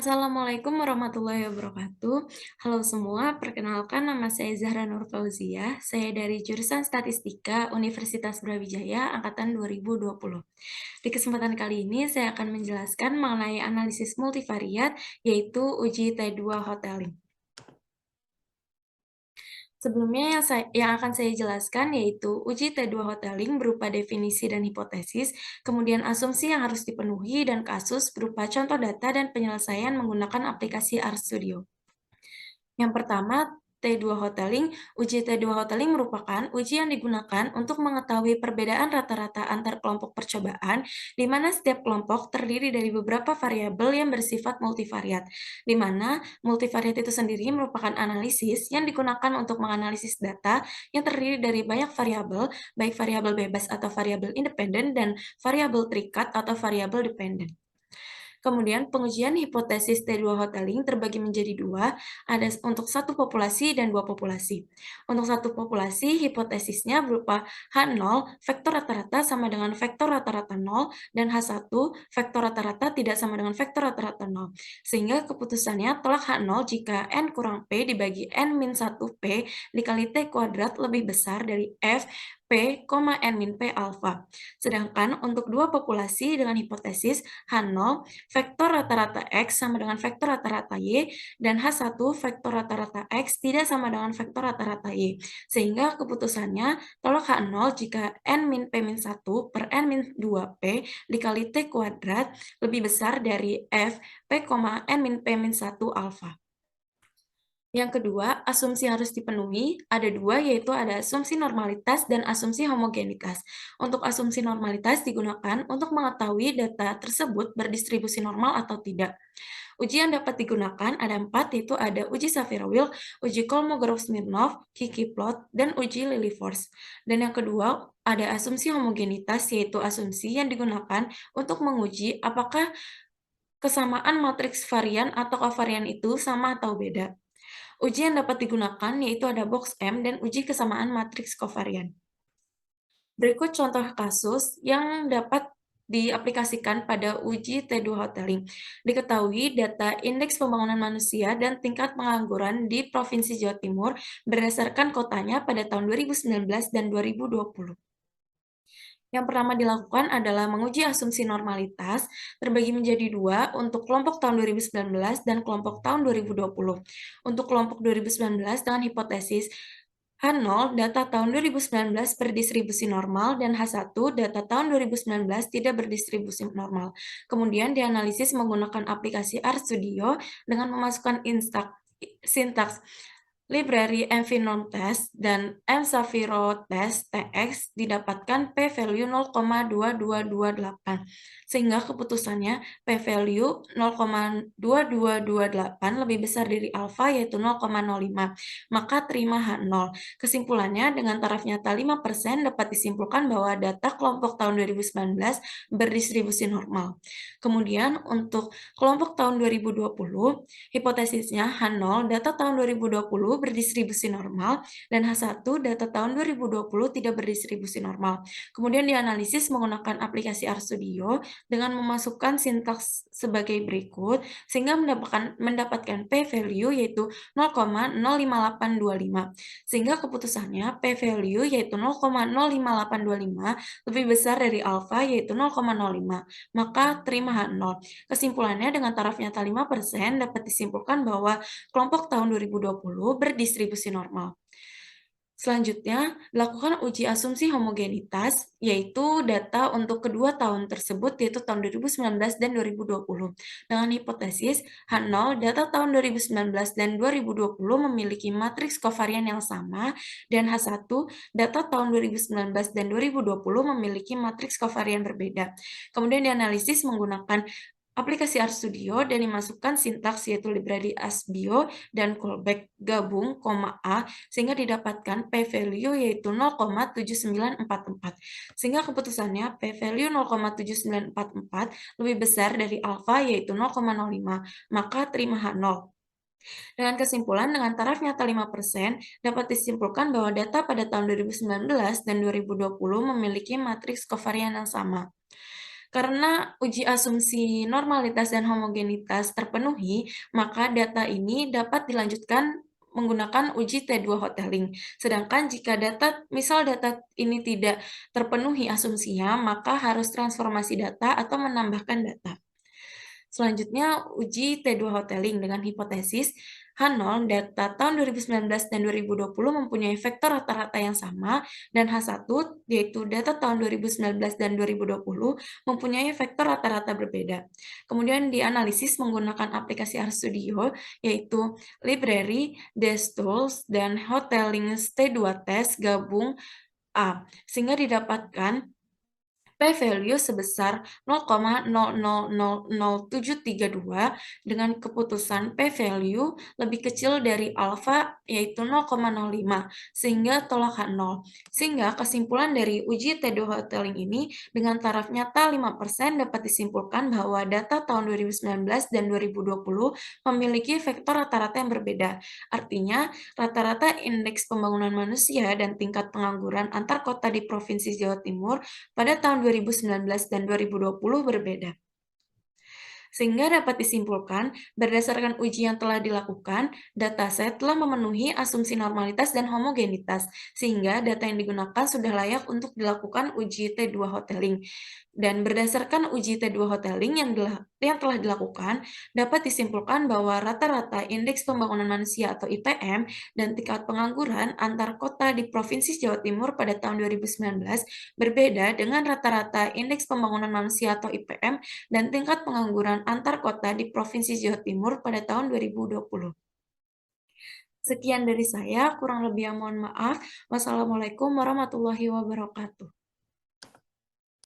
Assalamualaikum warahmatullahi wabarakatuh. Halo semua, perkenalkan nama saya Zahra Nur Fauziah. Saya dari jurusan Statistika Universitas Brawijaya angkatan 2020. Di kesempatan kali ini saya akan menjelaskan mengenai analisis multivariat yaitu uji T2 Hoteling. Sebelumnya yang akan saya jelaskan yaitu uji T2 Hoteling berupa definisi dan hipotesis, kemudian asumsi yang harus dipenuhi, dan kasus berupa contoh data dan penyelesaian menggunakan aplikasi RStudio. Yang pertama, T2 Hoteling. Uji T2 Hoteling merupakan uji yang digunakan untuk mengetahui perbedaan rata-rata antar kelompok percobaan, di mana setiap kelompok terdiri dari beberapa variabel yang bersifat multivariat, di mana multivariat itu sendiri merupakan analisis yang digunakan untuk menganalisis data yang terdiri dari banyak variabel, baik variabel bebas atau variabel independen, dan variabel terikat atau variabel dependen. Kemudian pengujian hipotesis T2 Hoteling terbagi menjadi dua, ada untuk satu populasi dan dua populasi. Untuk satu populasi, hipotesisnya berupa H0, vektor rata-rata sama dengan vektor rata-rata 0, dan H1, vektor rata-rata tidak sama dengan vektor rata-rata 0. Sehingga keputusannya tolak H0 jika N kurang P dibagi N-1 P dikali T kuadrat lebih besar dari F P, N-P alfa. Sedangkan untuk dua populasi dengan hipotesis H0, vektor rata-rata X sama dengan vektor rata-rata Y, dan H1 vektor rata-rata X tidak sama dengan vektor rata-rata Y. Sehingga keputusannya tolak H0 jika N-P-1 per N-2P dikali T kuadrat lebih besar dari F P, N-P-1 alfa. Yang kedua, asumsi yang harus dipenuhi ada dua, yaitu ada asumsi normalitas dan asumsi homogenitas. Untuk asumsi normalitas digunakan untuk mengetahui data tersebut berdistribusi normal atau tidak. Uji yang dapat digunakan ada 4, yaitu ada uji Sapir-Whorf, uji Kolmogorov-Smirnov, Kiki-Plot, dan uji Lilliefors. Dan yang kedua, ada asumsi homogenitas, yaitu asumsi yang digunakan untuk menguji apakah kesamaan matriks varian atau kovarian itu sama atau beda. Uji yang dapat digunakan yaitu ada box M dan uji kesamaan matriks kovarian. Berikut contoh kasus yang dapat diaplikasikan pada uji T2 Hoteling. Diketahui data indeks pembangunan manusia dan tingkat pengangguran di Provinsi Jawa Timur berdasarkan kotanya pada tahun 2019 dan 2020. Yang pertama dilakukan adalah menguji asumsi normalitas terbagi menjadi dua untuk kelompok tahun 2019 dan kelompok tahun 2020. Untuk kelompok 2019 dengan hipotesis H0 data tahun 2019 berdistribusi normal dan H1 data tahun 2019 tidak berdistribusi normal. Kemudian dianalisis menggunakan aplikasi RStudio dengan memasukkan sintaks library mVinomTest dan mSaviro-Test TX didapatkan p-value 0,2228, sehingga keputusannya p-value 0,2228 lebih besar dari alfa yaitu 0,05, maka terima H0. Kesimpulannya, dengan taraf nyata 5% dapat disimpulkan bahwa data kelompok tahun 2019 berdistribusi normal. Kemudian untuk kelompok tahun 2020, hipotesisnya H0 data tahun 2020 berdistribusi normal, dan H1 data tahun 2020 tidak berdistribusi normal. Kemudian dianalisis menggunakan aplikasi RStudio dengan memasukkan sintaks sebagai berikut, sehingga mendapatkan p-value yaitu 0,05825. Sehingga keputusannya p-value yaitu 0,05825 lebih besar dari alfa yaitu 0,05, maka terima H0. Kesimpulannya, dengan taraf nyata 5% dapat disimpulkan bahwa kelompok tahun 2020 berdistribusi normal. Selanjutnya, lakukan uji asumsi homogenitas, yaitu data untuk kedua tahun tersebut, yaitu tahun 2019 dan 2020. Dengan hipotesis, H0 data tahun 2019 dan 2020 memiliki matriks kovarian yang sama, dan H1 data tahun 2019 dan 2020 memiliki matriks kovarian berbeda. Kemudian dianalisis menggunakan aplikasi RStudio dan dimasukkan sintaks yaitu library ASBio dan callback gabung, A, sehingga didapatkan p-value yaitu 0,7944. Sehingga keputusannya p-value 0,7944 lebih besar dari alfa yaitu 0,05, maka terima H0. Dengan kesimpulan, dengan taraf nyata 5%, dapat disimpulkan bahwa data pada tahun 2019 dan 2020 memiliki matriks kovarian yang sama. Karena uji asumsi normalitas dan homogenitas terpenuhi, maka data ini dapat dilanjutkan menggunakan uji T2 hoteling. Sedangkan jika misal data ini tidak terpenuhi asumsinya, maka harus transformasi data atau menambahkan data. Selanjutnya, uji T2 hoteling dengan hipotesis H0 data tahun 2019 dan 2020 mempunyai vektor rata-rata yang sama, dan H1 yaitu data tahun 2019 dan 2020 mempunyai vektor rata-rata berbeda. Kemudian dianalisis menggunakan aplikasi RStudio yaitu Library, DeskTools, dan Hoteling T2 Test gabung A, sehingga didapatkan p-value sebesar 0,000732 dengan keputusan p-value lebih kecil dari alfa yaitu 0,05 sehingga tolak H0. Sehingga kesimpulan dari uji T2 Hoteling ini dengan taraf nyata 5% dapat disimpulkan bahwa data tahun 2019 dan 2020 memiliki vektor rata-rata yang berbeda. Artinya, rata-rata indeks pembangunan manusia dan tingkat pengangguran antar kota di Provinsi Jawa Timur pada tahun 2019 dan 2020 berbeda. Sehingga dapat disimpulkan, berdasarkan uji yang telah dilakukan, dataset telah memenuhi asumsi normalitas dan homogenitas, sehingga data yang digunakan sudah layak untuk dilakukan uji T2 hoteling. Dan berdasarkan uji T2 hoteling yang telah dilakukan, dapat disimpulkan bahwa rata-rata indeks pembangunan manusia atau IPM dan tingkat pengangguran antar kota di Provinsi Jawa Timur pada tahun 2019 berbeda dengan rata-rata indeks pembangunan manusia atau IPM dan tingkat pengangguran antar kota di Provinsi Jawa Timur pada tahun 2020. Sekian dari saya, kurang lebih mohon maaf. Wassalamualaikum warahmatullahi wabarakatuh.